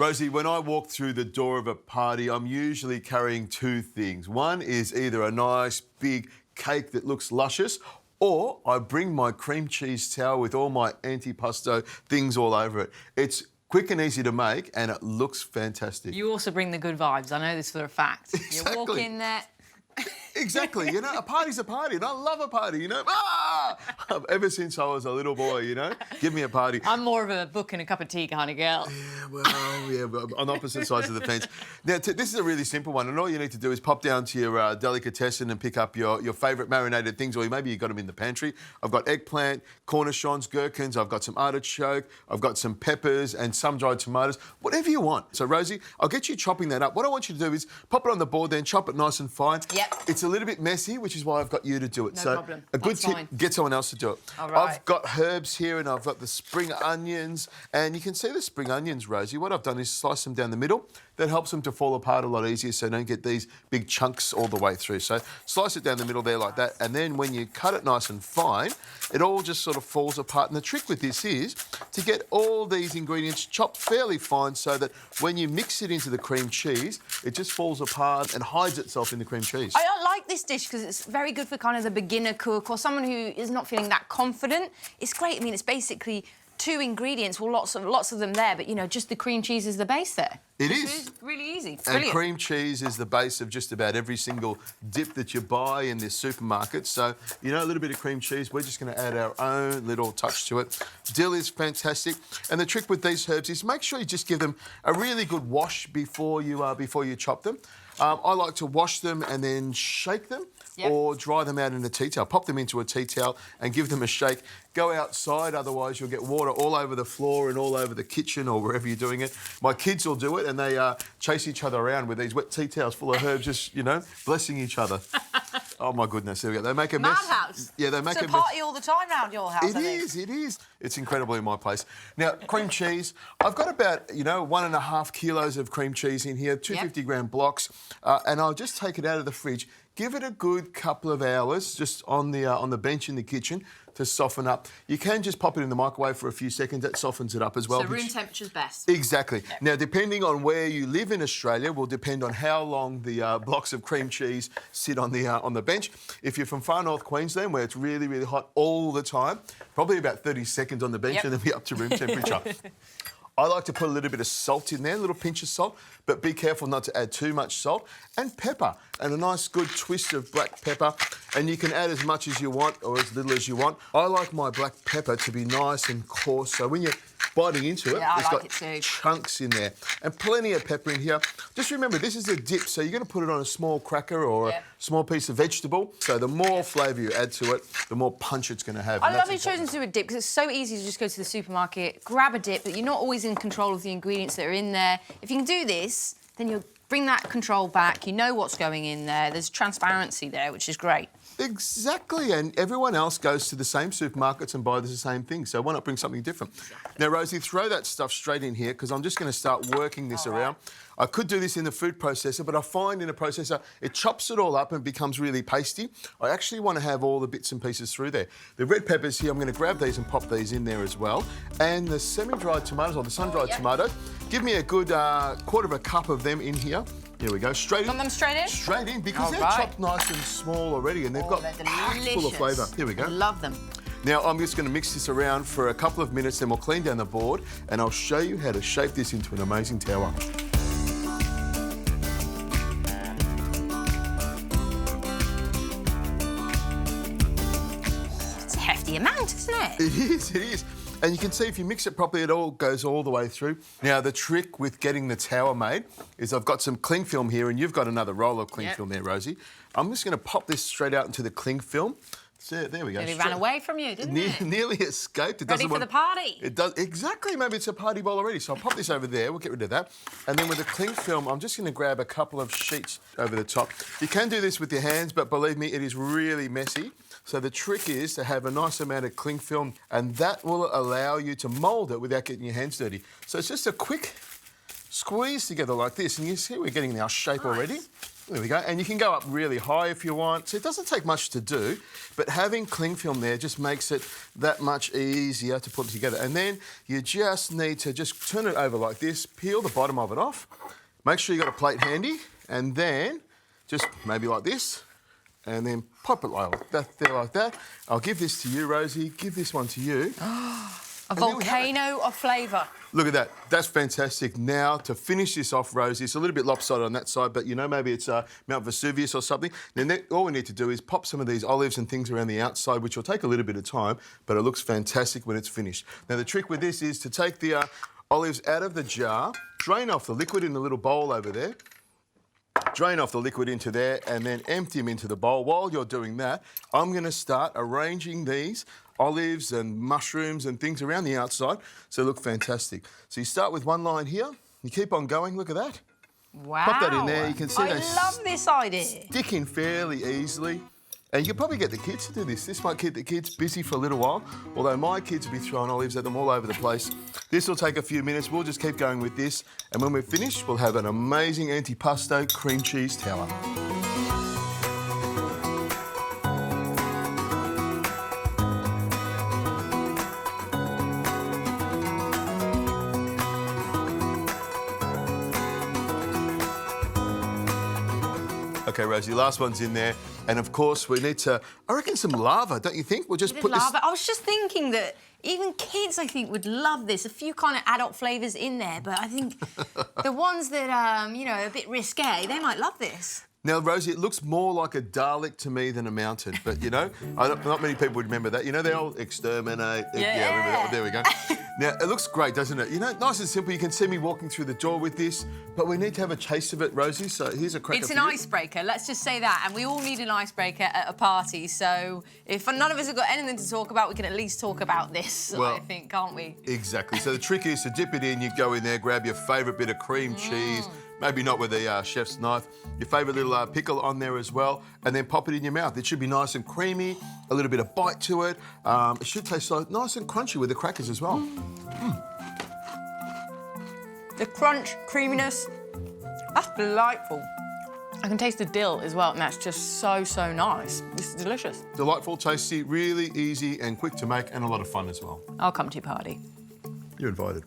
Rosie, when I walk through the door of a party, I'm usually carrying two things. One is either a nice big cake that looks luscious, or I bring my cream cheese tower with all my antipasto things all over it. It's quick and easy to make, and it looks fantastic. You also bring the good vibes. I know this for a fact. Exactly. You walk in there... Exactly, you know, a party's a party, and I love a party, you know. Ever since I was a little boy, you know, give me a party. I'm more of a book and a cup of tea kind of girl. Yeah, on opposite sides of the fence. Now, this is a really simple one, and all you need to do is pop down to your delicatessen and pick up your favourite marinated things, or maybe you've got them in the pantry. I've got eggplant, cornichons, gherkins, I've got some artichoke, I've got some peppers and some dried tomatoes, whatever you want. So, Rosie, I'll get you chopping that up. What I want you to do is pop it on the board, then chop it nice and fine. Yep. It's a little bit messy, which is why I've got you to do it. No so problem. a good That's tip, fine. get someone else to do it. All right. I've got herbs here, and I've got the spring onions, and you can see the spring onions, Rosie. What I've done is slice them down the middle. That helps them to fall apart a lot easier, so you don't get these big chunks all the way through. So slice it down the middle there like that, and then when you cut it nice and fine, it all just sort of falls apart. And the trick with this is to get all these ingredients chopped fairly fine so that when you mix it into the cream cheese, it just falls apart and hides itself in the cream cheese. I don't like this dish because it's very good for kind of the beginner cook or someone who is not feeling that confident. It's great. I mean, it's basically 2 ingredients, well, lots of them there, but, you know, just the cream cheese is the base there. It is. It's really easy. And Brilliant. cream cheese is the base of just about every single dip that you buy in this supermarket. So, you know, a little bit of cream cheese, we're just going to add our own little touch to it. Dill is fantastic. And the trick with these herbs is make sure you just give them a really good wash before you chop them. I like to wash them and then shake them. Yep. Or dry them out in a tea towel. Pop them into a tea towel and give them a shake. Go outside, otherwise you'll get water all over the floor and all over the kitchen or wherever you're doing it. My kids will do it, and they chase each other around with these wet tea towels full of herbs, just, you know, blessing each other. Oh, my goodness, there we go. They make a mess. Madhouse. Yeah, they make a mess. It's a party all the time round your house, It is. It's incredible in my place. Now, cream cheese. I've got about, 1.5 kilos of cream cheese in here, 250-gram blocks, and I'll just take it out of the fridge. Give it a good couple of hours just on the bench in the kitchen to soften up. You can just pop it in the microwave for a few seconds. That softens it up as well. So room temperature's best. Exactly. Yep. Now, depending on where you live in Australia will depend on how long the blocks of cream cheese sit on the bench. If you're from far north Queensland, where it's really, really hot all the time, probably about 30 seconds on the bench and then be up to room temperature. I like to put a little bit of salt in there, a little pinch of salt, but be careful not to add too much salt. And pepper, and a nice good twist of black pepper. And you can add as much as you want or as little as you want. I like my black pepper to be nice and coarse, so when you're biting into it, it's got chunks in there. And plenty of pepper in here. Just remember, this is a dip, so you're going to put it on a small cracker or a small piece of vegetable. So the more flavour you add to it, the more punch it's going to have. I love you've chosen to do a dip because it's so easy to just go to the supermarket, grab a dip, but you're not always in control of the ingredients that are in there. If you can do this, then you'll bring that control back. You know what's going in there. There's transparency there, which is great. Exactly, and everyone else goes to the same supermarkets and buys the same thing, so why not bring something different? Exactly. Now, Rosie, throw that stuff straight in here because I'm just going to start working this around. I could do this in the food processor, but I find in a processor it chops it all up and becomes really pasty. I actually want to have all the bits and pieces through there. The red peppers here, I'm going to grab these and pop these in there as well. And the semi-dried tomatoes, or the sun-dried tomato, give me a good quarter of a cup of them in here. Here we go, straight in. Want them straight in? Straight in, because they're chopped nice and small already, and they've got packed full of flavour. Here we go. I love them. Now, I'm just going to mix this around for a couple of minutes, then we'll clean down the board, and I'll show you how to shape this into an amazing tower. It's a hefty amount, isn't it? It is. And you can see if you mix it properly, it all goes all the way through. Now, the trick with getting the tower made is I've got some cling film here, and you've got another roll of cling film there, Rosie. I'm just going to pop this straight out into the cling film. So, there we go. It ran away from you, didn't it? Nearly escaped. Ready for the party. It does. Exactly. Maybe it's a party bowl already. So I'll pop this over there. We'll get rid of that. And then with the cling film, I'm just going to grab a couple of sheets over the top. You can do this with your hands, but believe me, it is really messy. So the trick is to have a nice amount of cling film, and that will allow you to mould it without getting your hands dirty. So it's just a quick squeeze together like this, and you see we're getting our shape already. There we go. And you can go up really high if you want. So it doesn't take much to do, but having cling film there just makes it that much easier to put together. And then you just need to just turn it over like this, peel the bottom of it off, make sure you've got a plate handy, and then just maybe like this, and then pop it like that, there like that. I'll give this to you, Rosie. Give this one to you. A volcano of flavour. Look at that. That's fantastic. Now, to finish this off, Rosie, it's a little bit lopsided on that side, but, you know, maybe it's Mount Vesuvius or something. Then all we need to do is pop some of these olives and things around the outside, which will take a little bit of time, but it looks fantastic when it's finished. Now, the trick with this is to take the olives out of the jar, drain off the liquid in the little bowl over there, drain off the liquid into there, and then empty them into the bowl. While you're doing that, I'm going to start arranging these olives and mushrooms and things around the outside so they look fantastic. So you start with one line here, you keep on going, look at that. Wow. Pop that in there, you can see I love this idea. Stick in fairly easily. And you can probably get the kids to do this. This might keep the kids busy for a little while, although my kids will be throwing olives at them all over the place. This will take a few minutes. We'll just keep going with this. And when we're finished, we'll have an amazing antipasto cream cheese tower. OK, Rosie, last one's in there. And, of course, we need to, I reckon, some lava, don't you think? We'll just put lava. this... I was just thinking that even kids, I think, would love this. A few kind of adult flavours in there, but I think the ones that, you know, are a bit risque, they might love this. Now, Rosie, it looks more like a Dalek to me than a mountain, but, you know, not many people would remember that. You know, the old exterminate... Yeah, remember that one? There we go. Now, it looks great, doesn't it? You know, nice and simple. You can see me walking through the door with this, but we need to have a taste of it, Rosie, so here's a cracker. It's an icebreaker, let's just say that, and we all need an icebreaker at a party, so if none of us have got anything to talk about, we can at least talk about this, well, I think, can't we? Exactly. So the trick is to dip it in, you go in there, grab your favourite bit of cream cheese, maybe not with a chef's knife, your favourite little pickle on there as well, and then pop it in your mouth. It should be nice and creamy, a little bit of bite to it. It should taste nice and crunchy with the crackers as well. The crunch, creaminess, that's delightful. I can taste the dill as well, and that's just so, so nice. This is delicious. Delightful, tasty, really easy and quick to make, and a lot of fun as well. I'll come to your party. You're invited.